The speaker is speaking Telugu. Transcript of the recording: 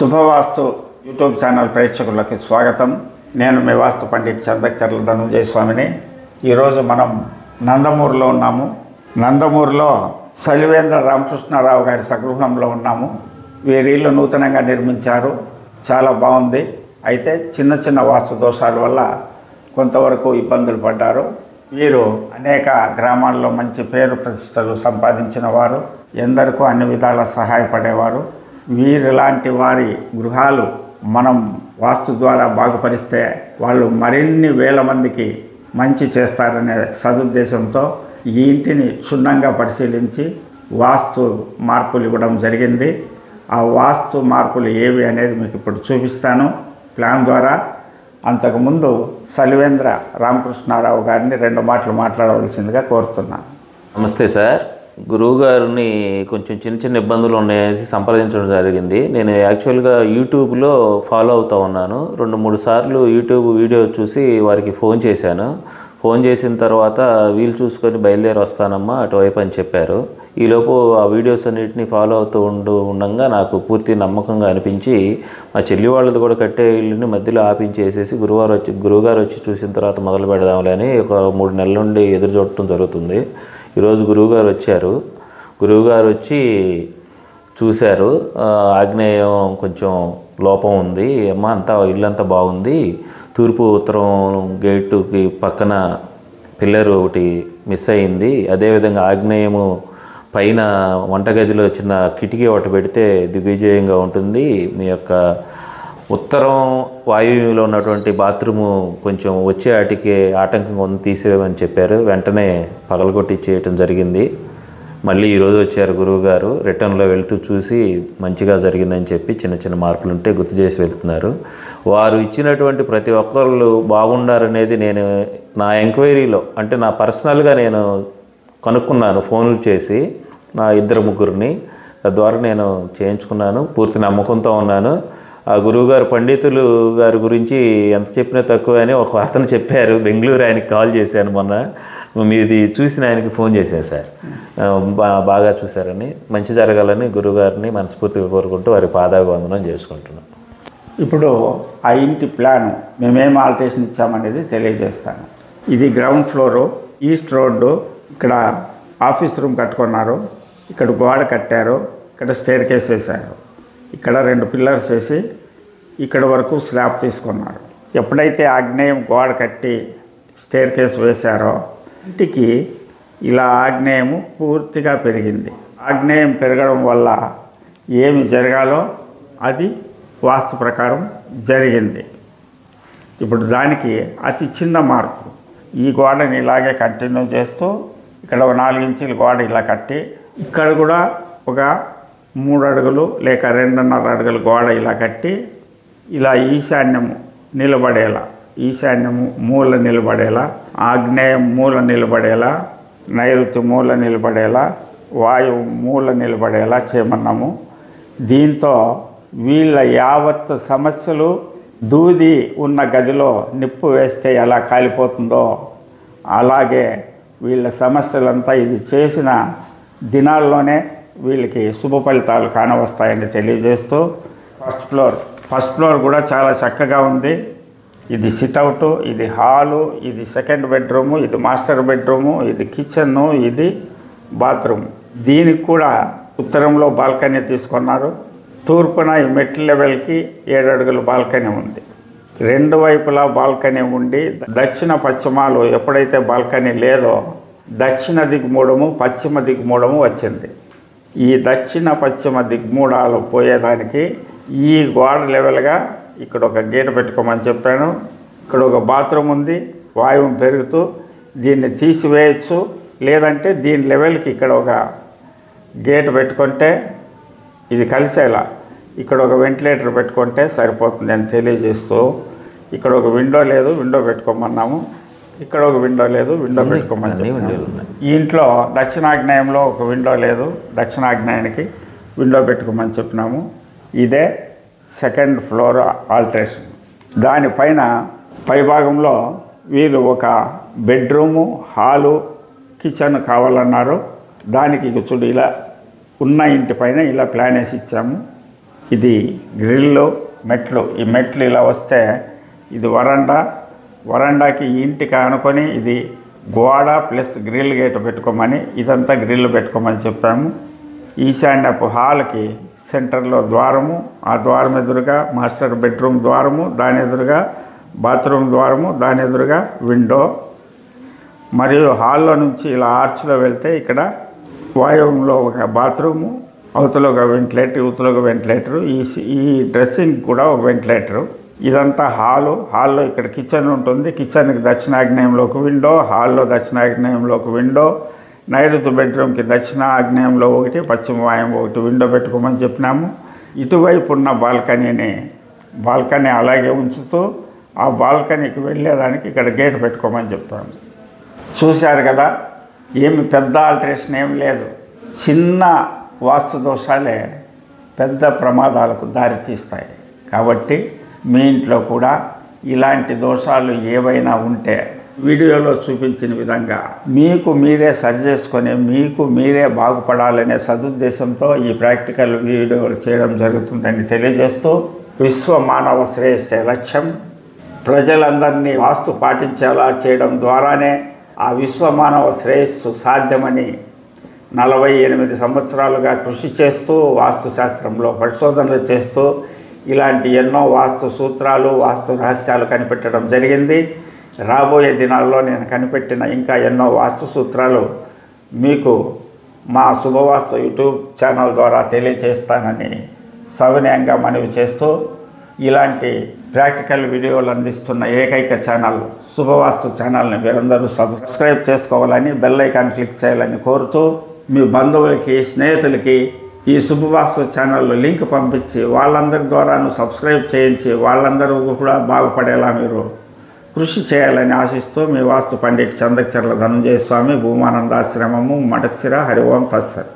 శుభవాస్తు యూట్యూబ్ ఛానల్ ప్రేక్షకులకి స్వాగతం. నేను మీ వాస్తు పండిట్ చందకచర్ల ధనుంజయ స్వామిని. ఈరోజు మనం నందమూరులో ఉన్నాము. నందమూరులో సలివేంద్ర రామకృష్ణారావు గారి స్వగృహంలో ఉన్నాము. వీరిల్లు నూతనంగా నిర్మించారు, చాలా బాగుంది. అయితే చిన్న చిన్న వాస్తు దోషాల వల్ల కొంతవరకు ఇబ్బందులు పడ్డారు. వీరు అనేక గ్రామాల్లో మంచి పేరు ప్రతిష్టలు సంపాదించిన వారు, ఎందరికో అన్ని విధాల సహాయపడేవారు. వీరిలాంటి వారి గృహాలు మనం వాస్తు ద్వారా బాగుపరిస్తే వాళ్ళు మరిన్ని వేల మందికి మంచి చేస్తారనే సదుద్దేశంతో ఈ ఇంటిని క్షుణ్ణంగా పరిశీలించి వాస్తు మార్పులు ఇవ్వడం జరిగింది. ఆ వాస్తు మార్పులు ఏవి అనేది మీకు ఇప్పుడు చూపిస్తాను ప్లాన్ ద్వారా. అంతకుముందు సలివేంద్ర రామకృష్ణారావు గారిని 2 మాటలు మాట్లాడవలసిందిగా కోరుతున్నాను. నమస్తే సార్. గురువు గారిని కొంచెం చిన్న ఇబ్బందులు ఉన్నాయని సంప్రదించడం జరిగింది. నేను యాక్చువల్గా యూట్యూబ్లో ఫాలో అవుతూ ఉన్నాను. 2-3 సార్లు యూట్యూబ్ వీడియో చూసి వారికి ఫోన్ చేశాను. ఫోన్ చేసిన తర్వాత వీలు చూసుకొని బయలుదేరి వస్తానమ్మా అటువైపు అని చెప్పారు. ఈలోపు ఆ వీడియోస్ అన్నింటినీ ఫాలో అవుతూ ఉండగా నాకు పూర్తి నమ్మకంగా అనిపించి మా చెల్లి వాళ్ళది కూడా కట్టే ఇల్లుని మధ్యలో ఆపించేసేసి గురువుగారు వచ్చి చూసిన తర్వాత మొదలు పెడదాంలే అని ఒక 3 నెలల నుండి ఎదురు చూడటం జరుగుతుంది. ఈరోజు గురువుగారు వచ్చారు. గురువుగారు వచ్చి చూశారు. ఆగ్నేయం కొంచెం లోపం ఉంది అమ్మ, అంతా ఇల్లంతా బాగుంది. తూర్పు ఉత్తరం గేటుకి పక్కన పిల్లర్ ఒకటి మిస్ అయింది. అదేవిధంగా ఆగ్నేయము పైన వంటగదిలో చిన్న కిటికీ ఒకటి పెడితే దిగ్విజయంగా ఉంటుంది. మీ యొక్క ఉత్తరం వాయువ్యంలో ఉన్నటువంటి బాత్రూము కొంచెం వచ్చే వాటికి ఆటంకంగా ఉంది, తీసేయమని చెప్పారు. వెంటనే పగలగొట్టి చేయటం జరిగింది. మళ్ళీ ఈరోజు వచ్చారు గురువుగారు. రిటర్న్లో వెళ్తూ చూసి మంచిగా జరిగిందని చెప్పి చిన్న మార్పులు ఉంటే గుర్తు చేసి వెళ్తున్నారు. వారు ఇచ్చినటువంటి ప్రతి ఒక్కళ్ళు బాగుండారనేది నేను నా ఎంక్వైరీలో, అంటే నా పర్సనల్గా నేను కనుక్కున్నాను ఫోన్లు చేసి నా 2-3 తద్వారా నేను చేయించుకున్నాను. పూర్తి నమ్మకంతో ఉన్నాను. ఆ గురువుగారు పండితులు గారి గురించి ఎంత చెప్పినా తక్కువ అని ఒక అతను చెప్పారు. బెంగళూరు ఆయనకి కాల్ చేశాను మొన్న. మీది చూసిన ఆయనకి ఫోన్ చేశాను సార్. బాగా చూశారని, మంచి జరగాలని గురువుగారిని మనస్ఫూర్తిగా కోరుకుంటూ వారి పాదాభివందనం చేసుకుంటున్నాను. ఇప్పుడు ఆ ఇంటి ప్లాను మేమేం ఆల్టరేషన్ ఇచ్చామనేది తెలియజేస్తాను. ఇది గ్రౌండ్ ఫ్లోరు, ఈస్ట్ రోడ్డు. ఇక్కడ ఆఫీస్ రూమ్ కట్టుకున్నారు, ఇక్కడ గోడ కట్టారు, ఇక్కడ స్టేర్ కేస్ వేశారు, ఇక్కడ 2 పిల్లర్స్ వేసి ఇక్కడ వరకు స్లాబ్ తీసుకున్నారు. ఎప్పుడైతే ఆగ్నేయం గోడ కట్టి స్టేర్ కేస్ వేశారో ఇంటికి ఇలా ఆగ్నేయము పూర్తిగా పెరిగింది. ఆగ్నేయం పెరగడం వల్ల ఏమి జరగాలో అది వాస్తు ప్రకారం జరిగింది. ఇప్పుడు దానికి అతి చిన్న మార్పు, ఈ గోడని ఇలాగే కంటిన్యూ చేస్తూ ఇక్కడ 4 ఇంచుల గోడ ఇలా కట్టి ఇక్కడ కూడా ఒక 3 అడుగులు లేక 2.5 అడుగుల గోడ ఇలా కట్టి ఇలా ఈశాన్యము నిలబడేలా, ఈశాన్యము మూల నిలబడేలా, ఆగ్నేయం మూల నిలబడేలా, నైరుతి మూల నిలబడేలా, వాయువు మూల నిలబడేలా చేయమన్నాము. దీంతో వీళ్ళ యావత్ సమస్యలు దూది ఉన్న గదిలో నిప్పు వేస్తే ఎలా కాలిపోతుందో అలాగే వీళ్ళ సమస్యలంతా ఇది చేసిన దినాల్లోనే వీళ్ళకి శుభ ఫలితాలు కానవస్తాయని తెలియజేస్తూ ఫస్ట్ ఫ్లోర్ కూడా చాలా చక్కగా ఉంది. ఇది సిట్అవుట్, ఇది హాలు, ఇది 2nd బెడ్రూము, ఇది మాస్టర్ బెడ్రూము, ఇది కిచెను, ఇది బాత్రూమ్. దీనికి కూడా ఉత్తరంలో బాల్కనీ తీసుకున్నారు. తూర్పున ఈ మెట్ల లెవెల్కి 7 అడుగుల బాల్కనీ ఉంది. 2 వైపులా బాల్కనీ ఉండి దక్షిణ పశ్చిమాలు ఎప్పుడైతే బాల్కనీ లేదో దక్షిణ దిగ్మూడము పశ్చిమ దిగ్మూడము వచ్చింది. ఈ దక్షిణ పశ్చిమ దిగ్మూడాలు పోయేదానికి ఈ గోడ లెవెల్గా ఇక్కడ ఒక గేట్ పెట్టుకోమని చెప్పాను. ఇక్కడ ఒక బాత్రూమ్ ఉంది, వాయువు పెరుగుతూ దీన్ని తీసివేయచ్చు, లేదంటే దీని లెవెల్కి ఇక్కడ ఒక గేట్ పెట్టుకుంటే ఇది కలిసేలా ఇక్కడ ఒక వెంటిలేటర్ పెట్టుకుంటే సరిపోతుంది అని తెలియజేస్తూ, ఇక్కడ ఒక విండో లేదు, విండో పెట్టుకోమన్నాము. ఇక్కడ ఒక విండో లేదు, విండో పెట్టుకోమని. ఈ ఇంట్లో దక్షిణాగ్నేయంలో ఒక విండో లేదు, దక్షిణాగ్నేయానికి విండో పెట్టుకోమని చెప్పినాము. ఇదే 2nd ఫ్లోర్ ఆల్టరేషన్. దానిపైన పైభాగంలో వీళ్ళు ఒక బెడ్రూము, హాలు, కిచెన్ కావాలన్నారు. దానికి చూడు ఇలా ఉన్న ఇంటి పైన ఇలా ప్లాన్ వేసి ఇచ్చాము. ఇది గ్రిల్లు మెట్లు. ఈ మెట్లు ఇలా వస్తే ఇది వరండాకి ఈ ఇంటికి అనుకొని ఇది గోడ ప్లస్ గ్రిల్ గేట్ పెట్టుకోమని, ఇదంతా గ్రిల్ పెట్టుకోమని చెప్పాము. ఈశాన్యపు హాల్కి సెంటర్లో ద్వారము, ఆ ద్వారం ఎదురుగా మాస్టర్ బెడ్రూమ్ ద్వారము, దాని ఎదురుగా బాత్రూమ్ ద్వారము, దాని ఎదురుగా విండో. మరియు హాల్లో నుంచి ఇలా ఆర్చ్లో వెళ్తే ఇక్కడ వాయువులో ఒక బాత్రూము, అవతల ఒక వెంటిలేటర్, యువతలో ఒక వెంటిలేటరు, ఈ డ్రెస్సింగ్ కూడా ఒక వెంటిలేటరు. ఇదంతా హాల్లో ఇక్కడ కిచెన్ ఉంటుంది. కిచెన్కి దక్షిణాగ్నేయంలో ఒక విండో, హాల్లో దక్షిణాగ్నేయంలో ఒక విండో, నైరుతి బెడ్రూమ్కి దక్షిణాగ్నేయంలో ఒకటి, పశ్చిమ వాయువు ఒకటి విండో పెట్టుకోమని చెప్పినాము. ఇటువైపు ఉన్న బాల్కనీ అలాగే ఉంచుతూ ఆ బాల్కనీకి వెళ్ళేదానికి ఇక్కడ గేట్ పెట్టుకోమని చెప్పాము. చూశారు కదా, ఏమి పెద్ద ఆల్టరేషన్ ఏం లేదు. చిన్న వాస్తు దోషాలే పెద్ద ప్రమాదాలకు దారితీస్తాయి. కాబట్టి మీ ఇంట్లో కూడా ఇలాంటి దోషాలు ఏవైనా ఉంటే వీడియోలో చూపించిన విధంగా మీకు మీరే సరి చేసుకొని మీకు మీరే బాగుపడాలనే సదుద్దేశంతో ఈ ప్రాక్టికల్ వీడియోలు చేయడం జరుగుతుందని తెలియజేస్తూ, విశ్వ మానవ శ్రేయస్సే లక్ష్యం. ప్రజలందరినీ వాస్తు పాటించేలా చేయడం ద్వారానే ఆ విశ్వమానవ శ్రేయస్సు సాధ్యమని 48 సంవత్సరాలుగా కృషి చేస్తూ, వాస్తుశాస్త్రంలో పరిశోధనలు చేస్తూ ఇలాంటి ఎన్నో వాస్తు సూత్రాలు, వాస్తు రహస్యాలు కనిపెట్టడం జరిగింది. రాబోయే దినాల్లో నేను కనిపెట్టిన ఇంకా ఎన్నో వాస్తు సూత్రాలు మీకు మా శుభవాస్తు యూట్యూబ్ ఛానల్ ద్వారా తెలియజేస్తానని సవినయంగా మనవి చేస్తూ, ఇలాంటి ప్రాక్టికల్ వీడియోలు అందిస్తున్న ఏకైక ఛానల్ శుభవాస్తు ఛానల్ని మీరందరూ సబ్స్క్రైబ్ చేసుకోవాలని, బెల్ ఐకాన్ క్లిక్ చేయాలని కోరుతూ, మీ బంధువులకి, స్నేహితులకి ఈ శుభవాస్తు ఛానల్లో లింక్ పంపించి వాళ్ళందరి ద్వారాను సబ్స్క్రైబ్ చేయించి వాళ్ళందరూ కూడా బాగుపడేలా మీరు కృషి చేయాలని ఆశిస్తూ, మీ వాస్తు పండిట్ చందకచర్ల ధనంజయ స్వామి, భూమానందాశ్రమము, మడక్సిర. హరి ఓం తత్సత్.